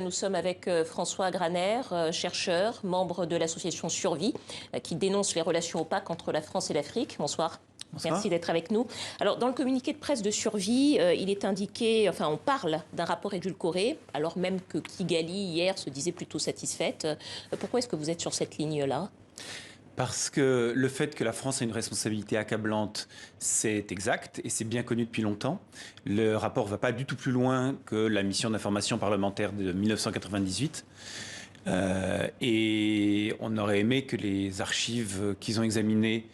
Nous sommes avec François Graner, chercheur, membre de l'association Survie, qui dénonce les relations opaques entre la France et l'Afrique. Bonsoir. Bonsoir. Merci d'être avec nous. Alors, dans le communiqué de presse de Survie, il est indiqué, enfin, on parle d'un rapport édulcoré, alors même que Kigali, hier, se disait plutôt satisfaite. Pourquoi est-ce que vous êtes sur cette ligne-là ? Parce que le fait que la France a une responsabilité accablante, c'est exact et c'est bien connu depuis longtemps. Le rapport ne va pas du tout plus loin que la mission d'information parlementaire de 1998. Et on aurait aimé que les archives qu'ils ont examinées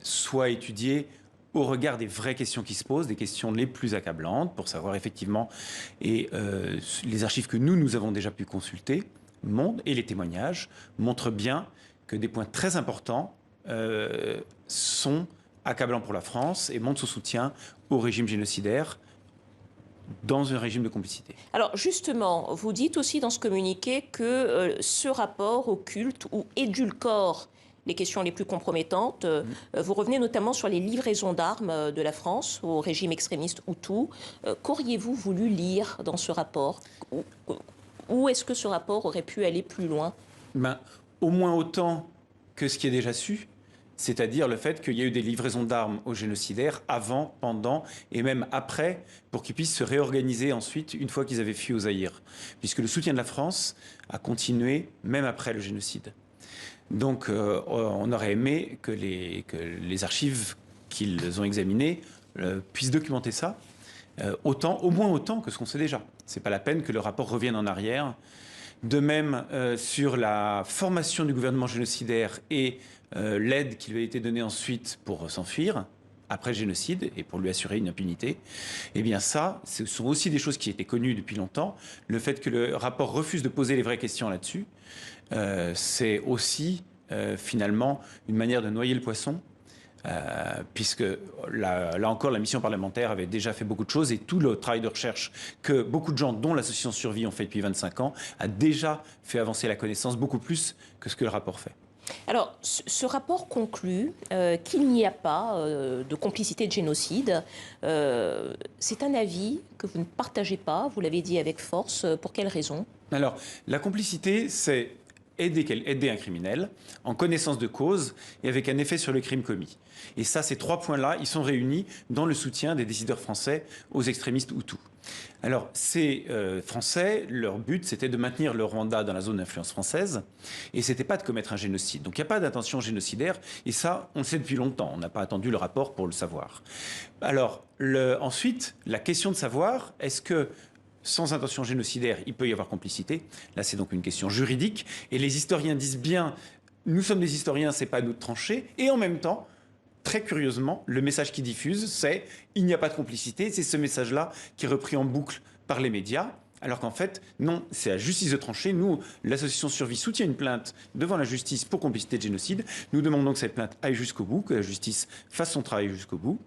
soient étudiées au regard des vraies questions qui se posent, des questions les plus accablantes, pour savoir effectivement, et les archives que nous avons déjà pu consulter, et les témoignages montrent bien que des points très importants sont accablants pour la France et montrent son soutien au régime génocidaire dans un régime de complicité. Alors justement, vous dites aussi dans ce communiqué que ce rapport occulte ou édulcore les questions les plus compromettantes. Vous revenez notamment sur les livraisons d'armes de la France au régime extrémiste Hutu. Qu'auriez-vous voulu lire dans ce rapport ? Où est-ce que ce rapport aurait pu aller plus loin ? Au moins autant que ce qui est déjà su, c'est-à-dire le fait qu'il y a eu des livraisons d'armes aux génocidaires avant, pendant et même après, pour qu'ils puissent se réorganiser ensuite une fois qu'ils avaient fui au Zaïre. Puisque le soutien de la France a continué même après le génocide. Donc on aurait aimé que les archives qu'ils ont examinées puissent documenter ça, au moins autant que ce qu'on sait déjà. Ce n'est pas la peine que le rapport revienne en arrière. De même, sur la formation du gouvernement génocidaire et l'aide qui lui a été donnée ensuite pour s'enfuir, après le génocide, et pour lui assurer une impunité, eh bien ça, ce sont aussi des choses qui étaient connues depuis longtemps. Le fait que le rapport refuse de poser les vraies questions là-dessus, c'est aussi, finalement, une manière de noyer le poisson. Puisque là encore, la mission parlementaire avait déjà fait beaucoup de choses et tout le travail de recherche que beaucoup de gens, dont l'association Survie, ont fait depuis 25 ans, a déjà fait avancer la connaissance beaucoup plus que ce que le rapport fait. Alors, ce rapport conclut qu'il n'y a pas de complicité de génocide. C'est un avis que vous ne partagez pas, vous l'avez dit avec force. Pour quelle raison ? Alors, la complicité, c'est aider un criminel en connaissance de cause et avec un effet sur le crime commis. Et ça, ces trois points-là, ils sont réunis dans le soutien des décideurs français aux extrémistes Hutus. Alors, ces Français, leur but, c'était de maintenir le Rwanda dans la zone d'influence française, et c'était pas de commettre un génocide. Donc, il n'y a pas d'intention génocidaire, et ça, on le sait depuis longtemps. On n'a pas attendu le rapport pour le savoir. Alors, ensuite, la question de savoir, est-ce que sans intention génocidaire, il peut y avoir complicité. Là, c'est donc une question juridique. Et les historiens disent bien, nous sommes des historiens, c'est pas à nous de trancher. Et en même temps, très curieusement, le message qu'ils diffusent, c'est il n'y a pas de complicité. C'est ce message-là qui est repris en boucle par les médias. Alors qu'en fait, non, c'est à la justice de trancher. Nous, l'association Survie soutient une plainte devant la justice pour complicité de génocide. Nous demandons que cette plainte aille jusqu'au bout, que la justice fasse son travail jusqu'au bout,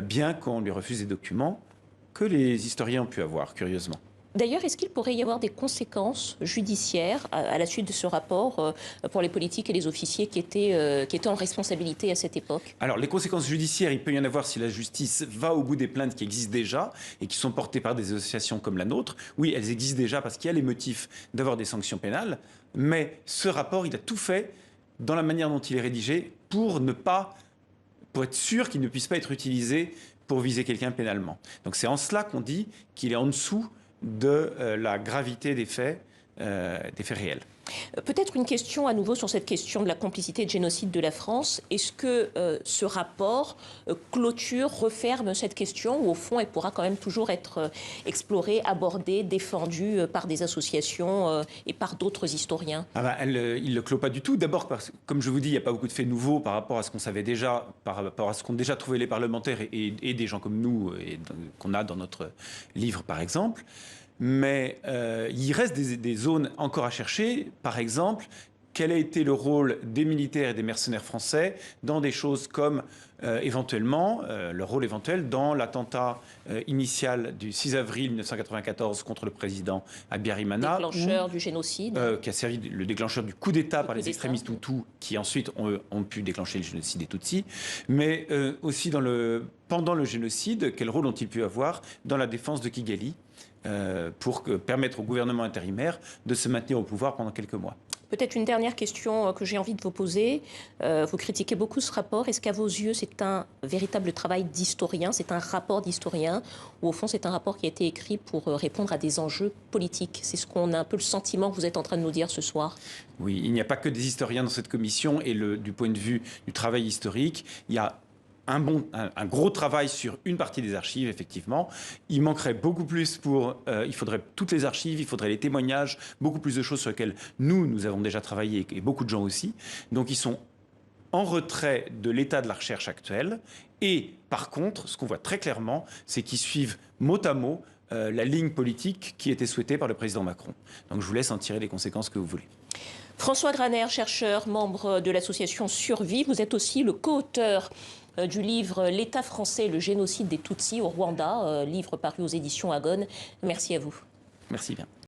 bien qu'on lui refuse des documents que les historiens ont pu avoir, curieusement. D'ailleurs, est-ce qu'il pourrait y avoir des conséquences judiciaires à la suite de ce rapport pour les politiques et les officiers qui étaient en responsabilité à cette époque ? Alors, les conséquences judiciaires, il peut y en avoir si la justice va au bout des plaintes qui existent déjà et qui sont portées par des associations comme la nôtre. Oui, elles existent déjà parce qu'il y a les motifs d'avoir des sanctions pénales. Mais ce rapport, il a tout fait dans la manière dont il est rédigé pour être sûr qu'il ne puisse pas être utilisé pour viser quelqu'un pénalement. Donc c'est en cela qu'on dit qu'il est en dessous de la gravité des faits réels. Peut-être une question à nouveau sur cette question de la complicité de génocide de la France. Est-ce que ce rapport clôture, referme cette question ou au fond elle pourra quand même toujours être explorée, abordée, défendue par des associations et par d'autres historiens ? Il ne le clôt pas du tout. D'abord parce que, comme je vous dis, il n'y a pas beaucoup de faits nouveaux par rapport à ce qu'on savait déjà, par rapport à ce qu'ont déjà trouvé les parlementaires et des gens comme nous qu'on a dans notre livre par exemple. Mais il reste des zones encore à chercher. Par exemple, quel a été le rôle des militaires et des mercenaires français dans des choses comme éventuellement, leur rôle éventuel dans l'attentat initial du 6 avril 1994 contre le président Habyarimana. Déclencheur du génocide. Qui a servi le déclencheur du coup d'État par les extrémistes Hutus qui ensuite ont pu déclencher le génocide des Tutsis. Mais aussi pendant le génocide, quel rôle ont-ils pu avoir dans la défense de Kigali pour permettre au gouvernement intérimaire de se maintenir au pouvoir pendant quelques mois. Peut-être une dernière question que j'ai envie de vous poser. Vous critiquez beaucoup ce rapport. Est-ce qu'à vos yeux, c'est un véritable travail d'historien, c'est un rapport d'historien, ou au fond, c'est un rapport qui a été écrit pour répondre à des enjeux politiques? C'est ce qu'on a un peu le sentiment que vous êtes en train de nous dire ce soir. Oui, il n'y a pas que des historiens dans cette commission, et du point de vue du travail historique, il y a un gros travail sur une partie des archives, effectivement. Il manquerait beaucoup plus il faudrait toutes les archives, il faudrait les témoignages, beaucoup plus de choses sur lesquelles nous avons déjà travaillé, et beaucoup de gens aussi. Donc ils sont en retrait de l'état de la recherche actuelle. Et par contre, ce qu'on voit très clairement, c'est qu'ils suivent mot à mot la ligne politique qui était souhaitée par le président Macron. Donc je vous laisse en tirer les conséquences que vous voulez. François Graner, chercheur, membre de l'association Survie, vous êtes aussi le co-auteur du livre L'État français, le génocide des Tutsis au Rwanda, livre paru aux éditions Agone. Merci à vous. Merci bien.